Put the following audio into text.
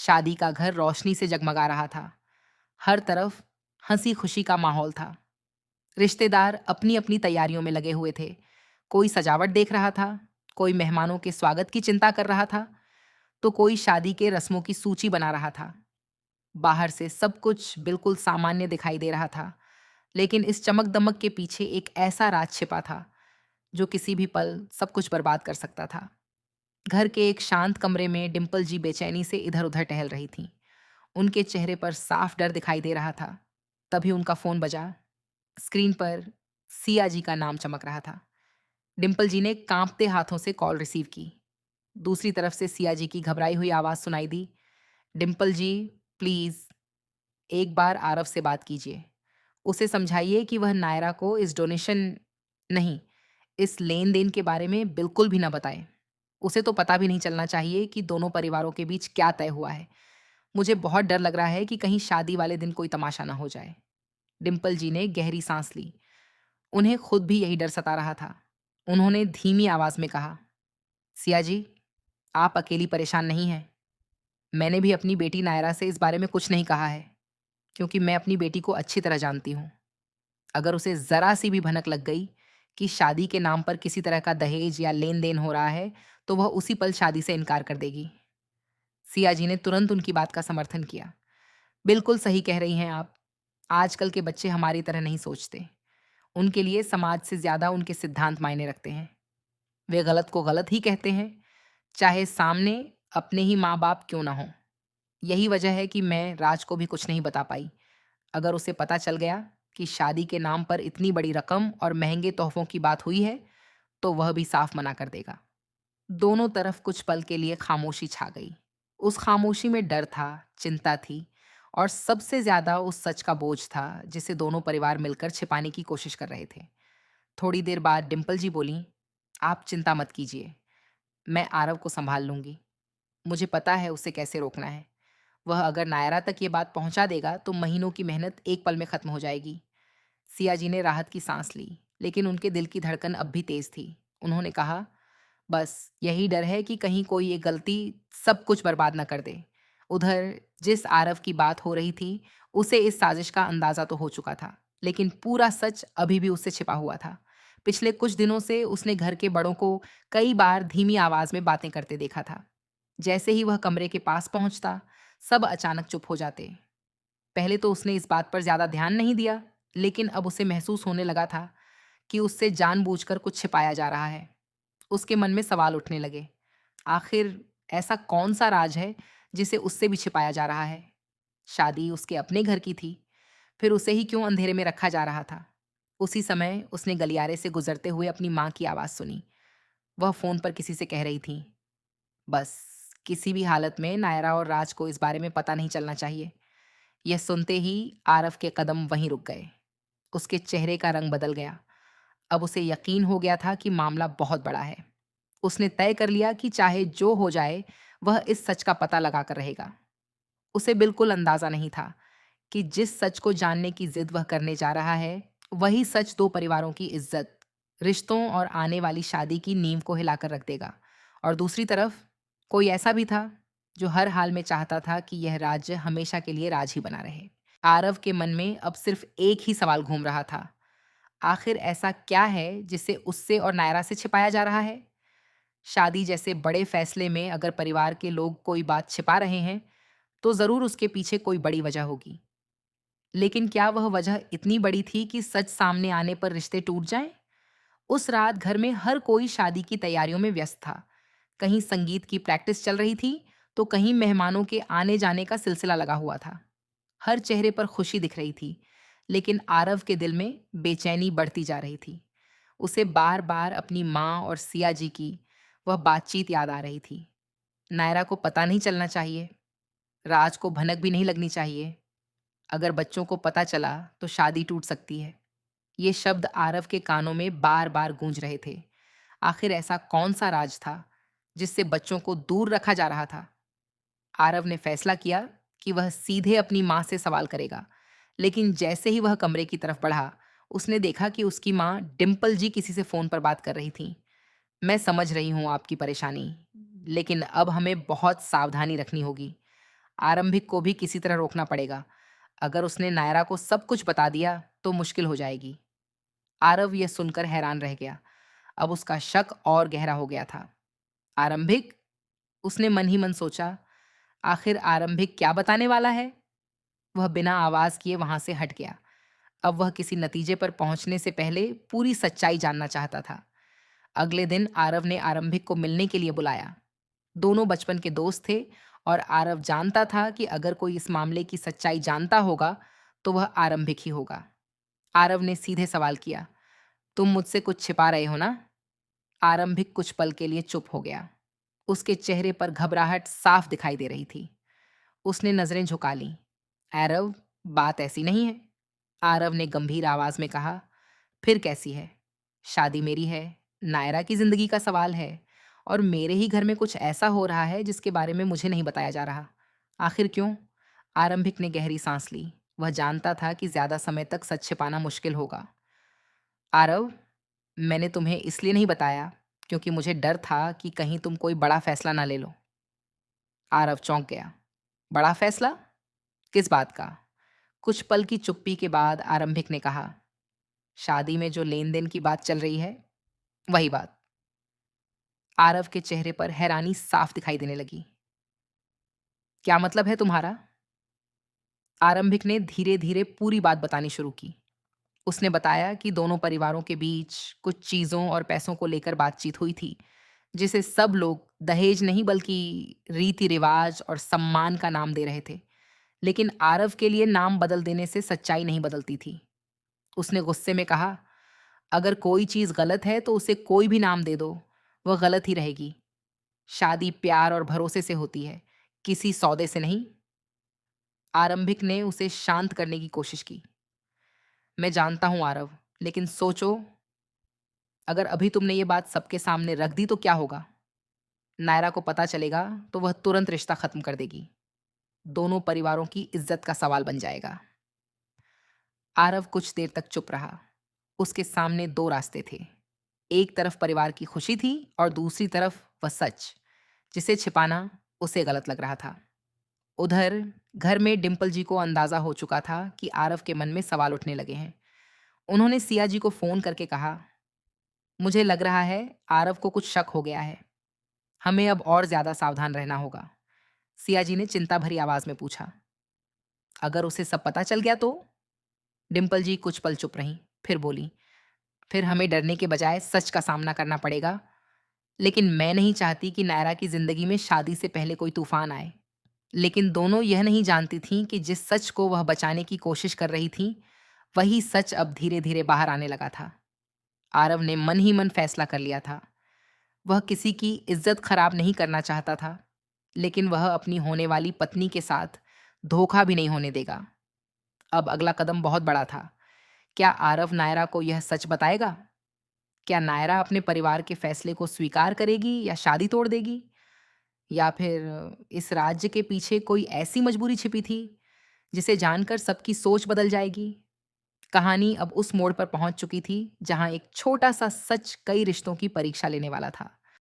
शादी का घर रोशनी से जगमगा रहा था। हर तरफ हंसी खुशी का माहौल था। रिश्तेदार अपनी अपनी तैयारियों में लगे हुए थे। कोई सजावट देख रहा था, कोई मेहमानों के स्वागत की चिंता कर रहा था, तो कोई शादी के रस्मों की सूची बना रहा था। बाहर से सब कुछ बिल्कुल सामान्य दिखाई दे रहा था, लेकिन इस चमक दमक के पीछे एक ऐसा राज छिपा था जो किसी भी पल सब कुछ बर्बाद कर सकता था। घर के एक शांत कमरे में डिम्पल जी बेचैनी से इधर उधर टहल रही थीं। उनके चेहरे पर साफ डर दिखाई दे रहा था। तभी उनका फोन बजा। स्क्रीन पर सिया जी का नाम चमक रहा था। डिम्पल जी ने कांपते हाथों से कॉल रिसीव की। दूसरी तरफ से सिया जी की घबराई हुई आवाज सुनाई दी। डिम्पल जी, प्लीज एक बार आरव से बात कीजिए। उसे समझाइए कि वह नायरा को इस डोनेशन नहीं, इस लेन देन के बारे में बिल्कुल भी ना बताए। उसे तो पता भी नहीं चलना चाहिए कि दोनों परिवारों के बीच क्या तय हुआ है। मुझे बहुत डर लग रहा है कि कहीं शादी वाले दिन कोई तमाशा ना हो जाए। डिम्पल जी ने गहरी सांस ली। उन्हें खुद भी यही डर सता रहा था। उन्होंने धीमी आवाज में कहा, सिया जी, आप अकेली परेशान नहीं हैं। मैंने भी अपनी बेटी नायरा से इस बारे में कुछ नहीं कहा है, क्योंकि मैं अपनी बेटी को अच्छी तरह जानती हूँ। अगर उसे जरा सी भी भनक लग गई कि शादी के नाम पर किसी तरह का दहेज या लेन देन हो रहा है, तो वह उसी पल शादी से इनकार कर देगी। सिया जी ने तुरंत उनकी बात का समर्थन किया। बिल्कुल सही कह रही हैं आप। आजकल के बच्चे हमारी तरह नहीं सोचते। उनके लिए समाज से ज्यादा उनके सिद्धांत मायने रखते हैं। वे गलत को गलत ही कहते हैं, चाहे सामने अपने ही माँ बाप क्यों ना हो। यही वजह है कि मैं राज को भी कुछ नहीं बता पाई। अगर उसे पता चल गया कि शादी के नाम पर इतनी बड़ी रकम और महंगे तोहफों की बात हुई है, तो वह भी साफ मना कर देगा। दोनों तरफ कुछ पल के लिए खामोशी छा गई। उस खामोशी में डर था, चिंता थी, और सबसे ज्यादा उस सच का बोझ था जिसे दोनों परिवार मिलकर छिपाने की कोशिश कर रहे थे। थोड़ी देर बाद डिम्पल जी बोली, आप चिंता मत कीजिए, मैं आरव को संभाल लूंगी। मुझे पता है उसे कैसे रोकना है। वह अगर नायरा तक ये बात पहुंचा देगा तो महीनों की मेहनत एक पल में खत्म हो जाएगी। सिया जी ने राहत की सांस ली, लेकिन उनके दिल की धड़कन अब भी तेज थी। उन्होंने कहा, बस यही डर है कि कहीं कोई एक गलती सब कुछ बर्बाद ना कर दे। उधर जिस आरव की बात हो रही थी, उसे इस साजिश का अंदाजा तो हो चुका था, लेकिन पूरा सच अभी भी उससे छिपा हुआ था। पिछले कुछ दिनों से उसने घर के बड़ों को कई बार धीमी आवाज में बातें करते देखा था। जैसे ही वह कमरे के पास पहुंचता, सब अचानक चुप हो जाते। पहले तो उसने इस बात पर ज्यादा ध्यान नहीं दिया, लेकिन अब उसे महसूस होने लगा था कि उससे जानबूझकर कुछ छिपाया जा रहा है। उसके मन में सवाल उठने लगे। आखिर ऐसा कौन सा राज है जिसे उससे भी छिपाया जा रहा है? शादी उसके अपने घर की थी, फिर उसे ही क्यों अंधेरे में रखा जा रहा था? उसी समय उसने गलियारे से गुजरते हुए अपनी माँ की आवाज सुनी। वह फोन पर किसी से कह रही थी, बस किसी भी हालत में नायरा और राज को इस बारे में पता नहीं चलना चाहिए। यह सुनते ही आरव के कदम वहीं रुक गए। उसके चेहरे का रंग बदल गया। अब उसे यकीन हो गया था कि मामला बहुत बड़ा है। उसने तय कर लिया कि चाहे जो हो जाए, वह इस सच का पता लगाकर रहेगा। उसे बिल्कुल अंदाजा नहीं था कि जिस सच को जानने की जिद वह करने जा रहा है, वही सच दो परिवारों की इज्जत, रिश्तों और आने वाली शादी की नींव को हिलाकर रख देगा। और दूसरी तरफ कोई ऐसा भी था जो हर हाल में चाहता था कि यह राज्य हमेशा के लिए राज ही बना रहे। आरव के मन में अब सिर्फ एक ही सवाल घूम रहा था, आखिर ऐसा क्या है जिसे उससे और नायरा से छिपाया जा रहा है? शादी जैसे बड़े फैसले में अगर परिवार के लोग कोई बात छिपा रहे हैं, तो जरूर उसके पीछे कोई बड़ी वजह होगी। लेकिन क्या वह वजह इतनी बड़ी थी कि सच सामने आने पर रिश्ते टूट जाएं? उस रात घर में हर कोई शादी की तैयारियों में व्यस्त था। कहीं संगीत की प्रैक्टिस चल रही थी, तो कहीं मेहमानों के आने जाने का सिलसिला लगा हुआ था। हर चेहरे पर खुशी दिख रही थी, लेकिन आरव के दिल में बेचैनी बढ़ती जा रही थी। उसे बार बार अपनी माँ और सिया जी की वह बातचीत याद आ रही थी। नायरा को पता नहीं चलना चाहिए, राज को भनक भी नहीं लगनी चाहिए। अगर बच्चों को पता चला तो शादी टूट सकती है। ये शब्द आरव के कानों में बार बार गूंज रहे थे। आखिर ऐसा कौन सा राज था जिससे बच्चों को दूर रखा जा रहा था? आरव ने फैसला किया कि वह सीधे अपनी माँ से सवाल करेगा। लेकिन जैसे ही वह कमरे की तरफ बढ़ा, उसने देखा कि उसकी माँ डिम्पल जी किसी से फोन पर बात कर रही थी। मैं समझ रही हूँ आपकी परेशानी, लेकिन अब हमें बहुत सावधानी रखनी होगी। आरंभिक को भी किसी तरह रोकना पड़ेगा। अगर उसने नायरा को सब कुछ बता दिया तो मुश्किल हो जाएगी। आरव यह सुनकर हैरान रह गया। अब उसका शक और गहरा हो गया था। आरंभिक? उसने मन ही मन सोचा। आखिर आरंभिक क्या बताने वाला है? वह बिना आवाज किए वहां से हट गया। अब वह किसी नतीजे पर पहुंचने से पहले पूरी सच्चाई जानना चाहता था। अगले दिन आरव ने आरंभिक को मिलने के लिए बुलाया। दोनों बचपन के दोस्त थे और आरव जानता था कि अगर कोई इस मामले की सच्चाई जानता होगा तो वह आरंभिक ही होगा। आरव ने सीधे सवाल किया, तुम मुझसे कुछ छिपा रहे हो ना? आरंभिक कुछ पल के लिए चुप हो गया। उसके चेहरे पर घबराहट साफ दिखाई दे रही थी। उसने नजरें झुका लीं। आरव, बात ऐसी नहीं है। आरव ने गंभीर आवाज में कहा, फिर कैसी है? शादी मेरी है, नायरा की जिंदगी का सवाल है, और मेरे ही घर में कुछ ऐसा हो रहा है जिसके बारे में मुझे नहीं बताया जा रहा। आखिर क्यों? आरंभिक ने गहरी सांस ली। वह जानता था कि ज्यादा समय तक सच छिपाना मुश्किल होगा। आरव, मैंने तुम्हें इसलिए नहीं बताया क्योंकि मुझे डर था कि कहीं तुम कोई बड़ा फैसला ना ले लो। आरव चौंक गया। बड़ा फैसला? किस बात का? कुछ पल की चुप्पी के बाद आरंभिक ने कहा, शादी में जो लेन देन की बात चल रही है, वही बात। आरव के चेहरे पर हैरानी साफ दिखाई देने लगी। क्या मतलब है तुम्हारा? आरंभिक ने धीरे धीरे पूरी बात बतानी शुरू की। उसने बताया कि दोनों परिवारों के बीच कुछ चीजों और पैसों को लेकर बातचीत हुई थी, जिसे सब लोग दहेज नहीं बल्कि रीति रिवाज और सम्मान का नाम दे रहे थे। लेकिन आरव के लिए नाम बदल देने से सच्चाई नहीं बदलती थी। उसने गुस्से में कहा, अगर कोई चीज गलत है तो उसे कोई भी नाम दे दो, वह गलत ही रहेगी। शादी प्यार और भरोसे से होती है, किसी सौदे से नहीं। आरंभिक ने उसे शांत करने की कोशिश की। मैं जानता हूं आरव, लेकिन सोचो, अगर अभी तुमने ये बात सबके सामने रख दी तो क्या होगा? नायरा को पता चलेगा तो वह तुरंत रिश्ता खत्म कर देगी। दोनों परिवारों की इज्जत का सवाल बन जाएगा। आरव कुछ देर तक चुप रहा। उसके सामने दो रास्ते थे। एक तरफ परिवार की खुशी थी और दूसरी तरफ वह सच, जिसे छिपाना उसे गलत लग रहा था। उधर घर में डिम्पल जी को अंदाजा हो चुका था कि आरव के मन में सवाल उठने लगे हैं। उन्होंने सिया जी को फोन करके कहा, मुझे लग रहा है आरव को कुछ शक हो गया है। हमें अब और ज्यादा सावधान रहना होगा। सिया जी ने चिंता भरी आवाज में पूछा, अगर उसे सब पता चल गया तो? डिम्पल जी कुछ पल चुप रहीं, फिर बोली, फिर हमें डरने के बजाय सच का सामना करना पड़ेगा। लेकिन मैं नहीं चाहती कि नायरा की जिंदगी में शादी से पहले कोई तूफान आए। लेकिन दोनों यह नहीं जानती थीं कि जिस सच को वह बचाने की कोशिश कर रही थीं, वही सच अब धीरे धीरे बाहर आने लगा था। आरव ने मन ही मन फैसला कर लिया था। वह किसी की इज्जत खराब नहीं करना चाहता था, लेकिन वह अपनी होने वाली पत्नी के साथ धोखा भी नहीं होने देगा। अब अगला कदम बहुत बड़ा था। क्या आरव नायरा को यह सच बताएगा? क्या नायरा अपने परिवार के फैसले को स्वीकार करेगी या शादी तोड़ देगी? या फिर इस राज्य के पीछे कोई ऐसी मजबूरी छिपी थी जिसे जानकर सबकी सोच बदल जाएगी? कहानी अब उस मोड़ पर पहुंच चुकी थी जहां एक छोटा सा सच कई रिश्तों की परीक्षा लेने वाला था।